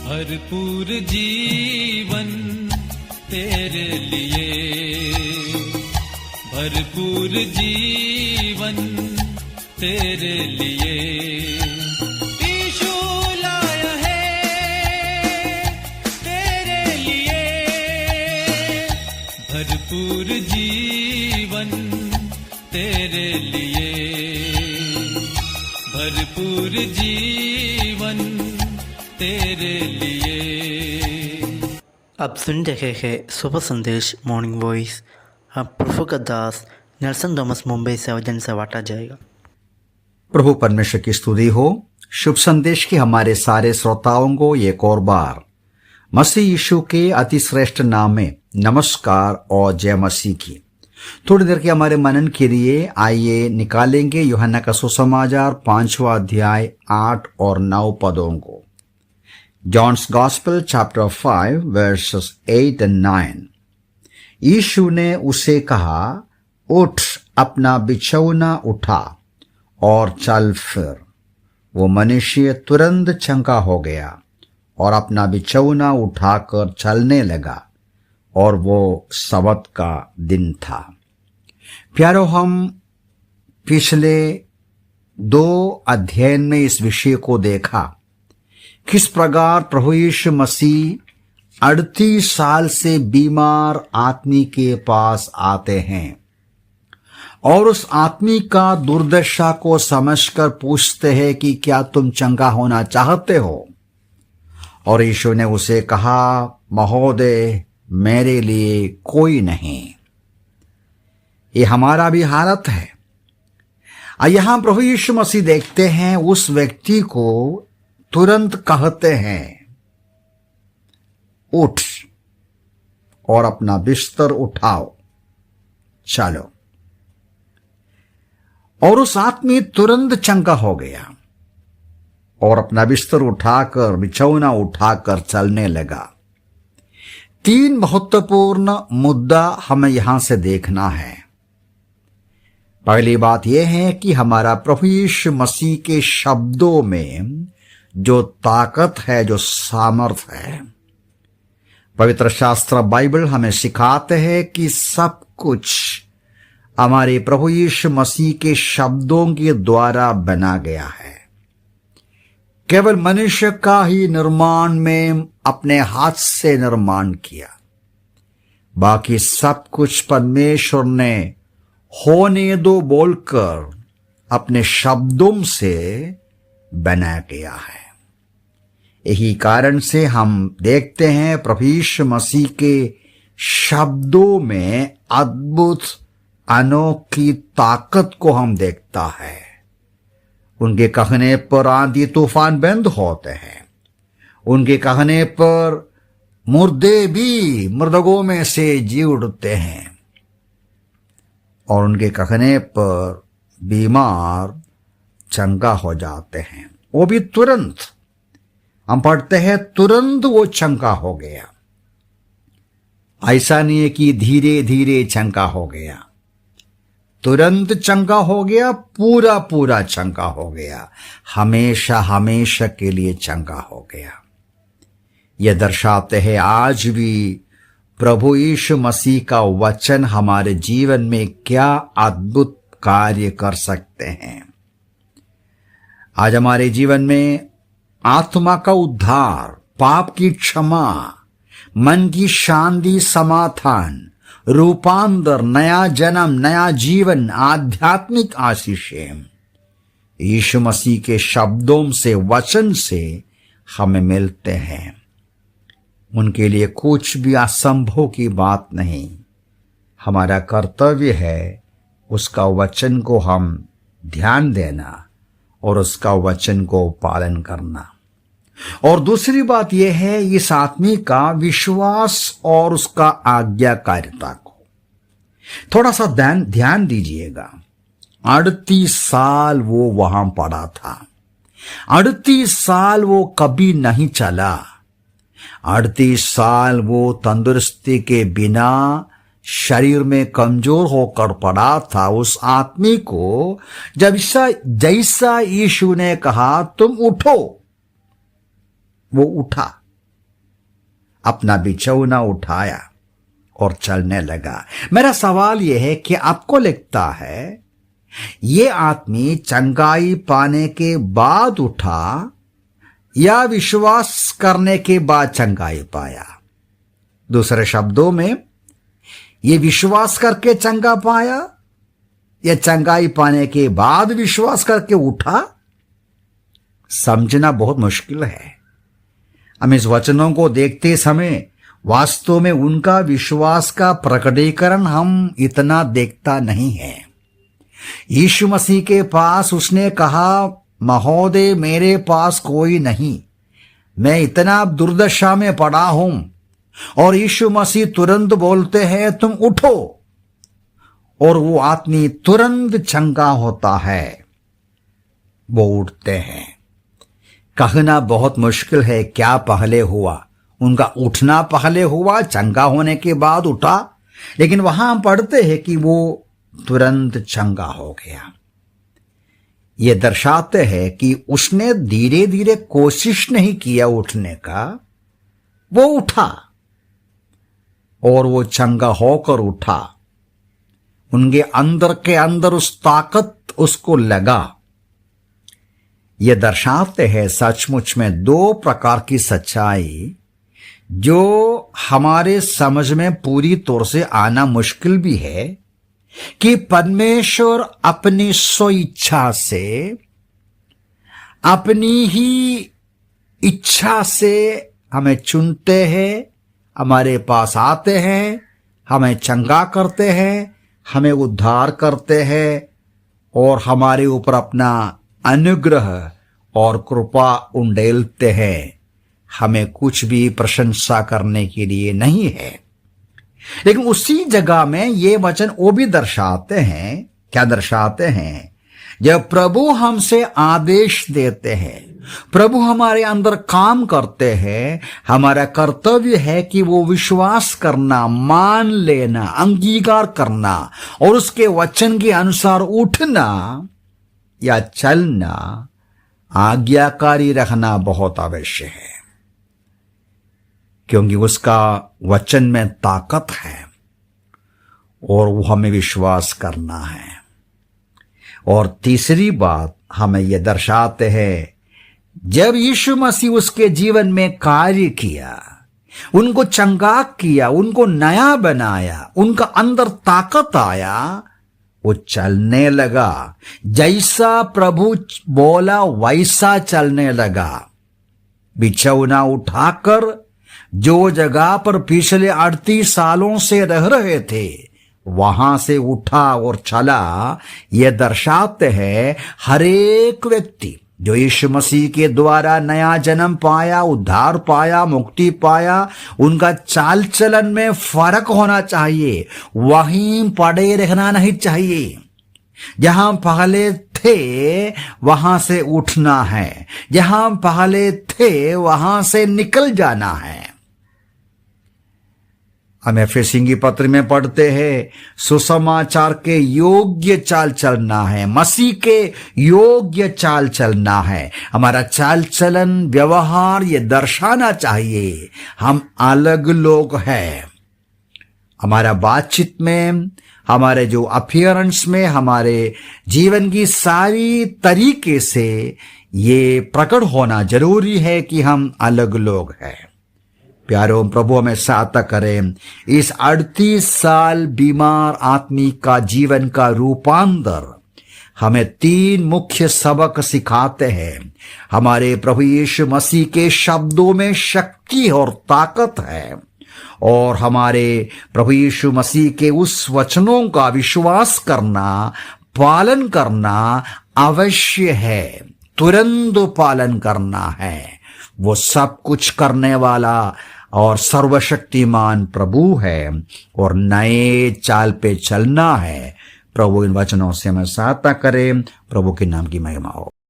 भरपूर जीवन तेरे लिए, भरपूर जीवन तेरे लिए यीशु लाया है तेरे लिए, भरपूर जीवन तेरे लिए, भरपूर जीवन तेरे लिए। आप सुन रहे हैं सुबह संदेश मॉर्निंग वॉइस। अब प्रभु का दास नेल्सन थॉमस मुंबई से वचन से बांटा जाएगा। प्रभु परमेश्वर की स्तुति हो। शुभ संदेश के हमारे सारे श्रोताओं को एक और बार मसीह यीशु के अति श्रेष्ठ नाम में नमस्कार और जय मसीह की। थोड़ी देर के हमारे मनन के लिए आइए निकालेंगे यूहन्ना का सुसमाचार 5वां अध्याय 8 और 9 पदों को। John's gospel chapter 5 verses 8 and 9। यीशु ने उसे कहा, उठ, अपना बिछौना उठा और चल फिर। वो मनुष्य तुरंत चंगा हो गया और अपना बिछौना उठाकर चलने लगा, और वो सबत का दिन था। प्यारो, हम पिछले 2 अध्याय में इस विषय को देखा, किस प्रकार प्रभु यीशु मसीह 38 साल से बीमार आदमी के पास आते हैं और उस आदमी का दुर्दशा को समझकर पूछते हैं कि क्या तुम चंगा होना चाहते हो। और यीशु ने उसे कहा, महोदय, मेरे लिए कोई नहीं। ये हमारा भी हालत है। यहां प्रभु यीशु मसीह देखते हैं उस व्यक्ति को तुरंत कहते हैं, उठ और अपना बिस्तर उठाओ, चलो। और उस आदमी तुरंत चंगा हो गया और अपना बिस्तर उठाकर, बिछौना उठाकर चलने लगा। 3 महत्वपूर्ण मुद्दा हमें यहां से देखना है। पहली बात यह है कि हमारा प्रभु यीशु मसीह के शब्दों में जो ताकत है, जो सामर्थ है। पवित्र शास्त्र बाइबल हमें सिखाते हैं कि सब कुछ हमारे प्रभु यीशु मसीह के शब्दों के द्वारा बना गया है। केवल मनुष्य का ही निर्माण में अपने हाथ से निर्माण किया, बाकी सब कुछ परमेश्वर ने होने दो बोलकर अपने शब्दों से बना गया है। यही कारण से हम देखते हैं प्रभु यीशु मसीह के शब्दों में अद्भुत अनोखी ताकत को हम देखता है। उनके कहने पर आंधी तूफान बंद होते हैं। उनके कहने पर मुर्दे भी मृतकों में से जी उठते हैं, और उनके कहने पर बीमार चंगा हो जाते हैं, वो भी तुरंत। हम पढ़ते हैं तुरंत वो चंगा हो गया। ऐसा नहीं है कि धीरे धीरे चंगा हो गया, तुरंत चंगा हो गया, पूरा पूरा चंगा हो गया, हमेशा हमेशा के लिए चंगा हो गया। यह दर्शाते हैं आज भी प्रभु यीशु मसीह का वचन हमारे जीवन में क्या अद्भुत कार्य कर सकते हैं। आज हमारे जीवन में आत्मा का उद्धार, पाप की क्षमा, मन की शांति, समाधान, रूपांतर, नया जन्म, नया जीवन, आध्यात्मिक आशीषें यीशु मसीह के शब्दों से, वचन से हमें मिलते हैं। उनके लिए कुछ भी असंभव की बात नहीं। हमारा कर्तव्य है उसका वचन को हम ध्यान देना और उसका वचन को पालन करना। और दूसरी बात यह है इस आदमी का विश्वास और उसका आज्ञाकारिता को थोड़ा सा ध्यान दीजिएगा। 38 साल वो वहां पड़ा था। 38 साल वो कभी नहीं चला। 38 साल वो तंदुरुस्ती के बिना शरीर में कमजोर होकर पड़ा था। उस आदमी को जब जैसा यीशु ने कहा तुम उठो, वो उठा अपना बिछौना उठाया और चलने लगा। मेरा सवाल यह है कि आपको लगता है ये आदमी चंगाई पाने के बाद उठा या विश्वास करने के बाद चंगाई पाया? दूसरे शब्दों में, ये विश्वास करके चंगा पाया या चंगाई पाने के बाद विश्वास करके उठा? समझना बहुत मुश्किल है। हम इस वचनों को देखते समय वास्तव में उनका विश्वास का प्रकटीकरण हम इतना देखता नहीं है। यीशु मसीह के पास उसने कहा, महोदय मेरे पास कोई नहीं, मैं इतना दुर्दशा में पड़ा हूं। और यीशु मसीह तुरंत बोलते हैं तुम उठो, और वो आदमी तुरंत चंगा होता है। वो उठते हैं। कहना बहुत मुश्किल है क्या पहले हुआ, उनका उठना पहले हुआ, चंगा होने के बाद उठा, लेकिन वहां हम पढ़ते हैं कि वो तुरंत चंगा हो गया। ये दर्शाते हैं कि उसने धीरे धीरे कोशिश नहीं किया उठने का, वो उठा और वो चंगा होकर उठा। उनके अंदर के अंदर उस ताकत उसको लगा। ये दर्शाते हैं सचमुच में दो प्रकार की सच्चाई जो हमारे समझ में पूरी तौर से आना मुश्किल भी है, कि परमेश्वर अपनी स्वेच्छा से, अपनी ही इच्छा से हमें चुनते हैं, हमारे पास आते हैं, हमें चंगा करते हैं, हमें उद्धार करते हैं और हमारे ऊपर अपना अनुग्रह और कृपा उंडेलते हैं। हमें कुछ भी प्रशंसा करने के लिए नहीं है। लेकिन उसी जगह में ये वचन वो भी दर्शाते हैं, क्या दर्शाते हैं? जब प्रभु हमसे आदेश देते हैं, प्रभु हमारे अंदर काम करते हैं, हमारा कर्तव्य है कि वो विश्वास करना, मान लेना, अंगीकार करना और उसके वचन के अनुसार उठना या चलना, आज्ञाकारी रहना बहुत आवश्यक है, क्योंकि उसका वचन में ताकत है और वो हमें विश्वास करना है। और तीसरी बात हमें यह दर्शाते हैं, जब यीशु मसीह उसके जीवन में कार्य किया, उनको चंगा किया, उनको नया बनाया, उनका अंदर ताकत आया, वो चलने लगा। जैसा प्रभु बोला वैसा चलने लगा। बिछौना उठाकर जो जगह पर पिछले 38 सालों से रह रहे थे वहां से उठा और चला। यह दर्शाते हैं हर एक व्यक्ति जो यीशु मसीह के द्वारा नया जन्म पाया, उद्धार पाया, मुक्ति पाया, उनका चाल चलन में फर्क होना चाहिए। वहीं पड़े रहना नहीं चाहिए। जहां पहले थे वहां से उठना है, जहां पहले थे वहां से निकल जाना है। हम एफेसी की पत्र में पढ़ते हैं, सुसमाचार के योग्य चाल चलना है, मसीह के योग्य चाल चलना है। हमारा चाल चलन, व्यवहार ये दर्शाना चाहिए हम अलग लोग हैं। हमारा बातचीत में, हमारे जो अपीयरेंस में, हमारे जीवन की सारी तरीके से ये प्रकट होना जरूरी है कि हम अलग लोग हैं। प्यारों, प्रभु हमें सहायता करें। इस 38 साल बीमार आदमी का जीवन का रूपांतर हमें 3 मुख्य सबक सिखाते हैं। हमारे प्रभु यीशु मसीह के शब्दों में शक्ति और ताकत है और हमारे प्रभु यीशु मसीह के उस वचनों का विश्वास करना, पालन करना अवश्य है। तुरंत पालन करना है। वो सब कुछ करने वाला और सर्वशक्तिमान प्रभु है और नए चाल पे चलना है। प्रभु इन वचनों से हमें सहायता करें। प्रभु के नाम की महिमा हो।